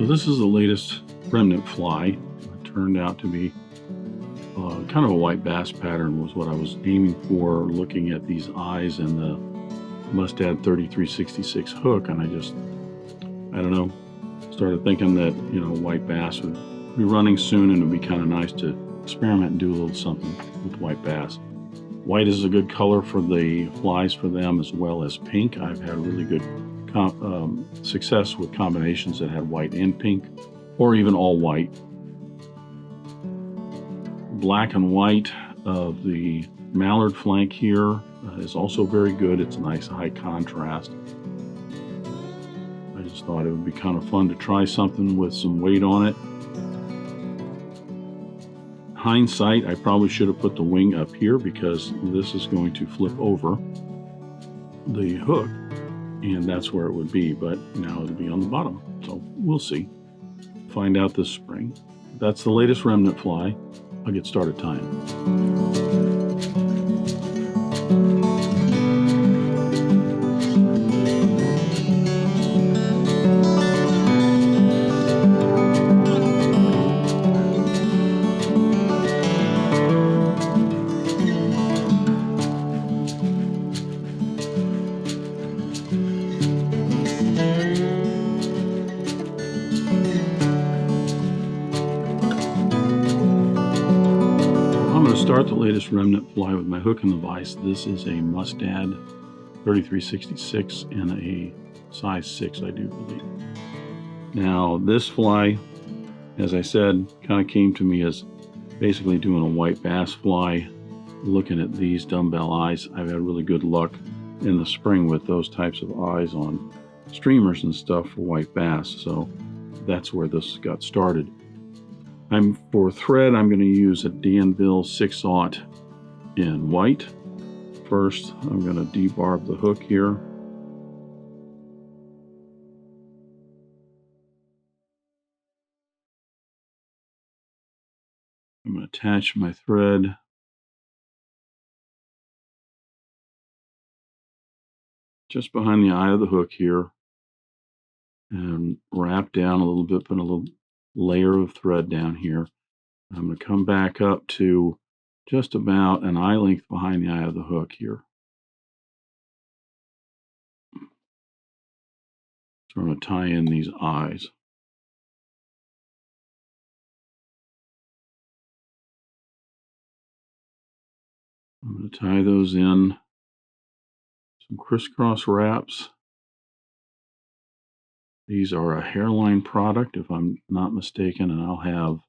So this is the latest Remnant Fly. It turned out to be kind of a white bass pattern was what I was aiming for, looking at these eyes and the Mustad 3366 hook, and I don't know, started thinking that, white bass would be running soon and it would be kind of nice to experiment and do a little something with white bass. White is a good color for the flies for them, as well as pink. I've had really good success with combinations that had white and pink, or even all white. Black and white of the Mallard flank here is also very good. It's a nice high contrast. I just thought it would be kind of fun to try something with some weight on it. Hindsight, I probably should have put the wing up here because this is going to flip over the hook, and that's where it would be, but now it'll be on the bottom, so we'll see. Find out this spring. That's the latest Remnant Fly. I'll get started tying. Start the latest Remnant Fly with my hook in the vise. This is a Mustad 3366 in a size 6, I do believe. Now this fly, as I said, kind of came to me as basically doing a white bass fly. Looking at these dumbbell eyes, I've had really good luck in the spring with those types of eyes on streamers and stuff for white bass, so that's where this got started. For thread, I'm going to use a Danville 6/0 in white. First, I'm going to debarb the hook here. I'm going to attach my thread. Just behind the eye of the hook here, and wrap down a little bit, put a little layer of thread down here. I'm going to come back up to just about an eye length behind the eye of the hook here. So I'm going to tie in these eyes. I'm going to tie those in some crisscross wraps. These are a Hareline product, if I'm not mistaken, and I'll have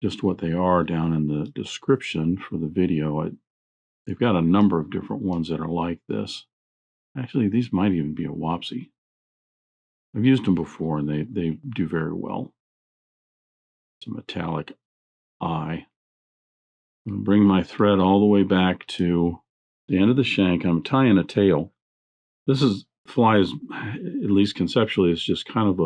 just what they are down in the description for the video. They've got a number of different ones that are like this. Actually, these might even be a Wapsi. I've used them before, and they do very well. It's a metallic eye. I'm going to bring my thread all the way back to the end of the shank. I'm tying a tail. This fly is, at least conceptually, it's just kind of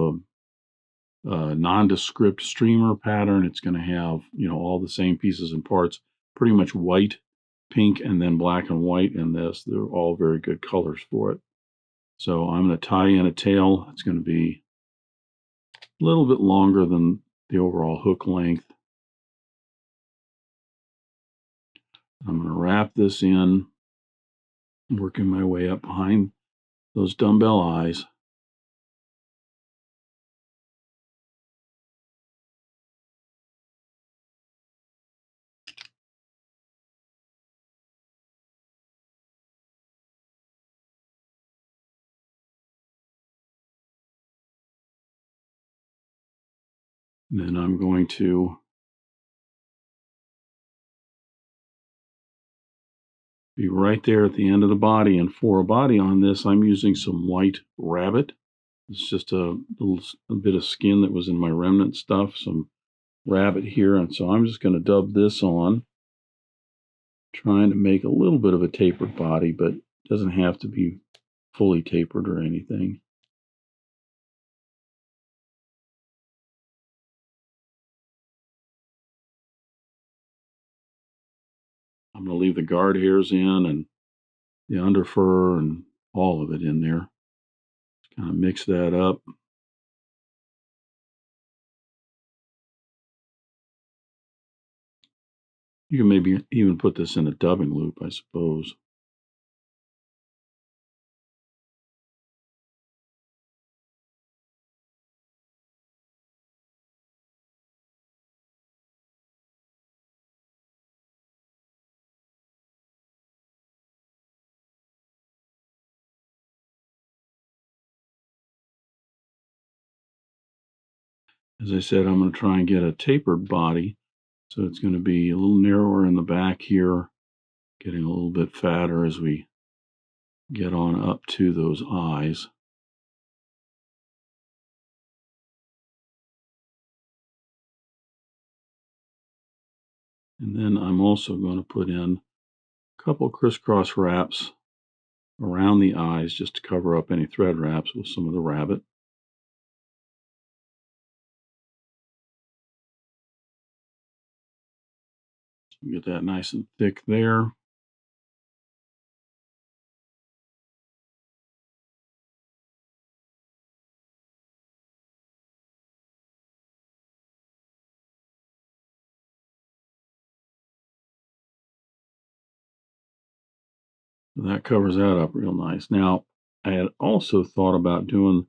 a nondescript streamer pattern. It's going to have, all the same pieces and parts, pretty much white, pink, and then black and white in this. They're all very good colors for it. So I'm going to tie in a tail. It's going to be a little bit longer than the overall hook length. I'm going to wrap this in, working my way up behind those dumbbell eyes. And then I'm going to be right there at the end of the body. And for a body on this, I'm using some white rabbit. It's just a bit of skin that was in my remnant stuff, some rabbit here. And so I'm just going to dub this on, trying to make a little bit of a tapered body, but it doesn't have to be fully tapered or anything. I'm going to leave the guard hairs in and the under fur and all of it in there. Just kind of mix that up. You can maybe even put this in a dubbing loop, I suppose. As I said, I'm going to try and get a tapered body. So it's going to be a little narrower in the back here, getting a little bit fatter as we get on up to those eyes. And then I'm also going to put in a couple crisscross wraps around the eyes just to cover up any thread wraps with some of the rabbit. So get that nice and thick there. So that covers that up real nice. Now, I had also thought about doing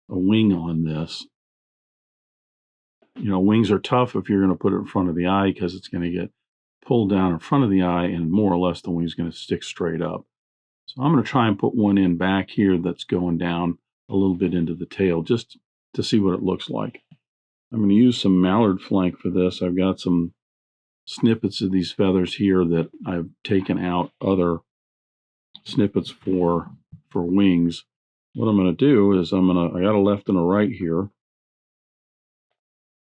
a wing on this. You know, wings are tough if you're going to put it in front of the eye because it's going to get pulled down in front of the eye and more or less the wing's going to stick straight up. So I'm going to try and put one in back here that's going down a little bit into the tail just to see what it looks like. I'm going to use some mallard flank for this. I've got some snippets of these feathers here that I've taken out other snippets for wings. What I'm going to do is I got a left and a right here.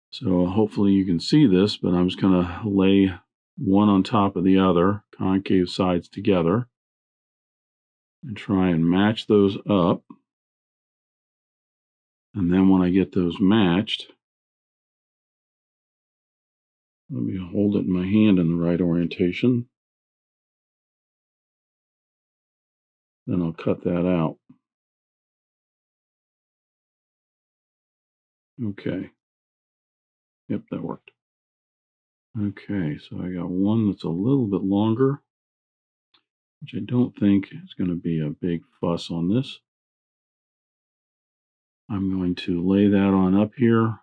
So hopefully you can see this, but I'm just going to lay one on top of the other, concave sides together, and try and match those up. And then when I get those matched, let me hold it in my hand in the right orientation. Then I'll cut that out. Okay. Yep, that worked. Okay, so I got one that's a little bit longer, which I don't think is going to be a big fuss on this. I'm going to lay that on up here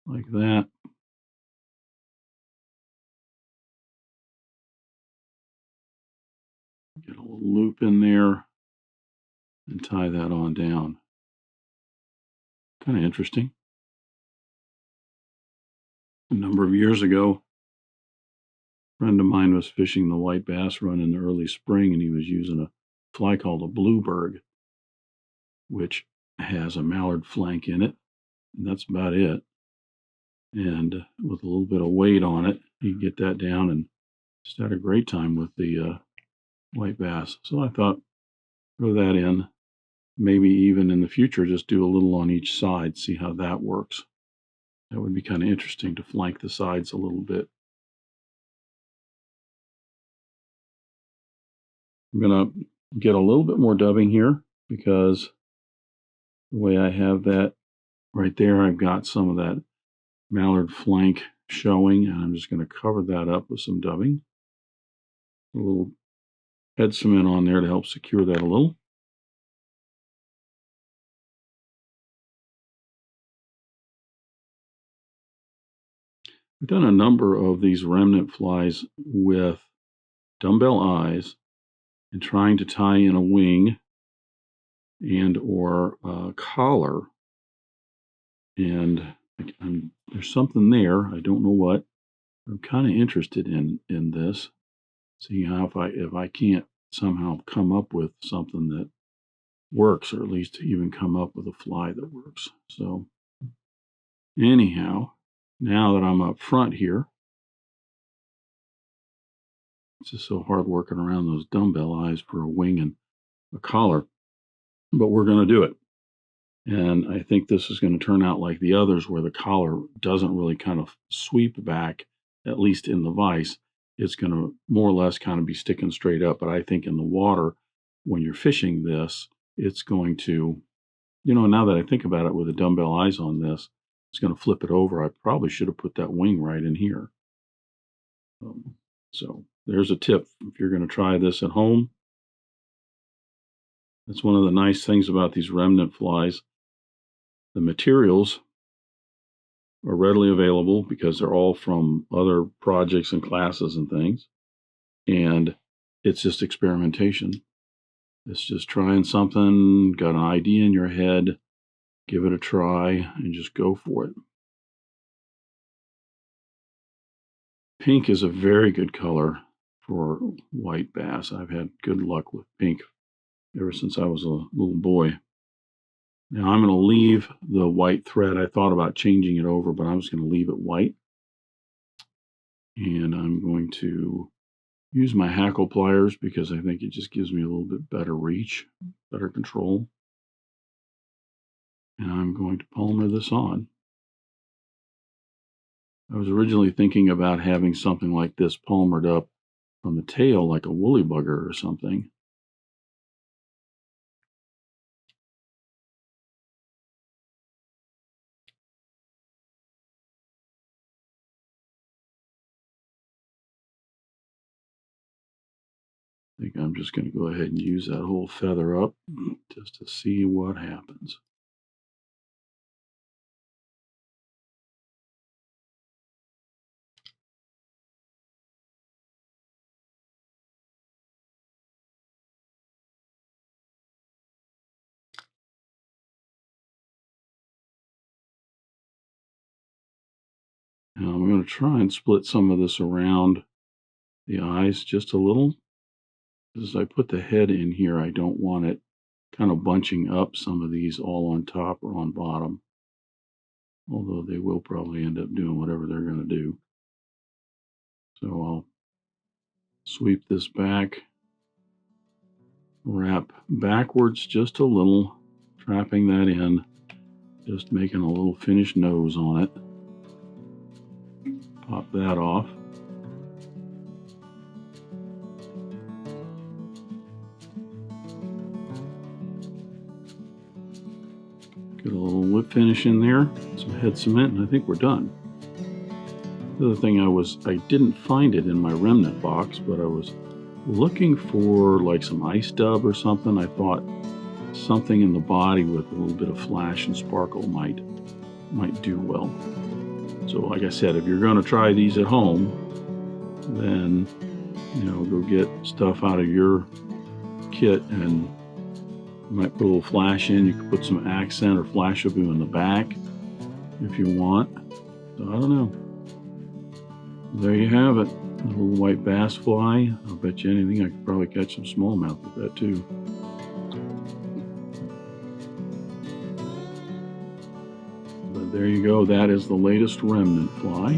like that. Get a little loop in there and tie that on down. Kind of interesting. A number of years ago, a friend of mine was fishing the white bass run in the early spring, and he was using a fly called a bluebird, which has a mallard flank in it, and that's about it. And with a little bit of weight on it, you get that down and just had a great time with the white bass. So I thought, throw that in. Maybe even in the future, just do a little on each side, see how that works. That would be kind of interesting to flank the sides a little bit. I'm going to get a little bit more dubbing here because the way I have that right there, I've got some of that mallard flank showing, and I'm just going to cover that up with some dubbing. A little head cement on there to help secure that a little. We've done a number of these remnant flies with dumbbell eyes and trying to tie in a wing and or a collar. And there's something there. I don't know what. I'm kind of interested in this. Seeing how if I can't somehow come up with something that works, or at least even come up with a fly that works. So anyhow, now that I'm up front here, it's just so hard working around those dumbbell eyes for a wing and a collar, but we're going to do it. And I think this is going to turn out like the others where the collar doesn't really kind of sweep back, at least in the vise. It's going to more or less kind of be sticking straight up. But I think in the water, when you're fishing this, it's going to, now that I think about it with the dumbbell eyes on this, it's going to flip it over. I probably should have put that wing right in here. So there's a tip if you're going to try this at home. That's one of the nice things about these remnant flies. The materials are readily available because they're all from other projects and classes and things. And it's just experimentation. It's just trying something, got an idea in your head, give it a try, and just go for it. Pink is a very good color for white bass. I've had good luck with pink ever since I was a little boy. Now I'm going to leave the white thread. I thought about changing it over, but I'm just going to leave it white. And I'm going to use my hackle pliers because I think it just gives me a little bit better reach, better control. And I'm going to palmer this on. I was originally thinking about having something like this palmered up from the tail like a woolly bugger or something. I think I'm just going to go ahead and use that whole feather up just to see what happens. Now I'm going to try and split some of this around the eyes just a little. As I put the head in here, I don't want it kind of bunching up some of these all on top or on bottom. Although they will probably end up doing whatever they're going to do. So I'll sweep this back, wrap backwards just a little, trapping that in, just making a little finished nose on it. Pop that off. Get a little lip finish in there, some head cement, and I think we're done. The other thing I didn't find it in my remnant box, but I was looking for like some ice dub or something. I thought something in the body with a little bit of flash and sparkle might do well. So like I said, if you're going to try these at home, then go get stuff out of your kit, and you might put a little flash in. You could put some accent or Flashaboo in the back if you want. So I don't know. There you have it. A little white bass fly. I'll bet you anything I could probably catch some smallmouth with that too. But there you go. That is the latest remnant fly.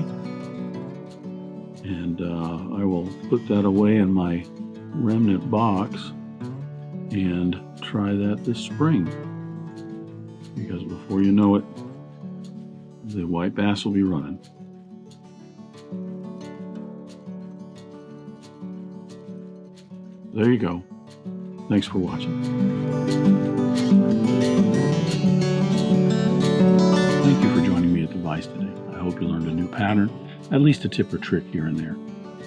And I will put that away in my remnant box and try that this spring. Because before you know it, the white bass will be running. There you go. Thanks for watching. Thank you for joining me at the Vise today. I hope you learned a new pattern, at least a tip or trick here and there.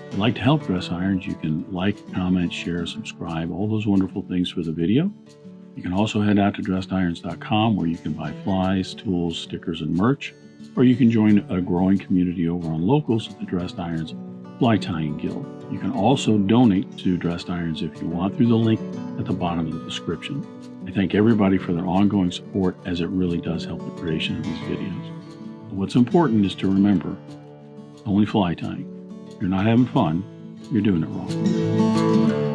If you'd like to help Dress Irons, you can like, comment, share, subscribe, all those wonderful things for the video. You can also head out to dressedirons.com where you can buy flies, tools, stickers, and merch, or you can join a growing community over on Locals at the Dressed Irons Fly Tying Guild. You can also donate to Dressed Irons if you want through the link at the bottom of the description. I thank everybody for their ongoing support, as it really does help the creation of these videos. But what's important is to remember, only fly tying. If you're not having fun, you're doing it wrong.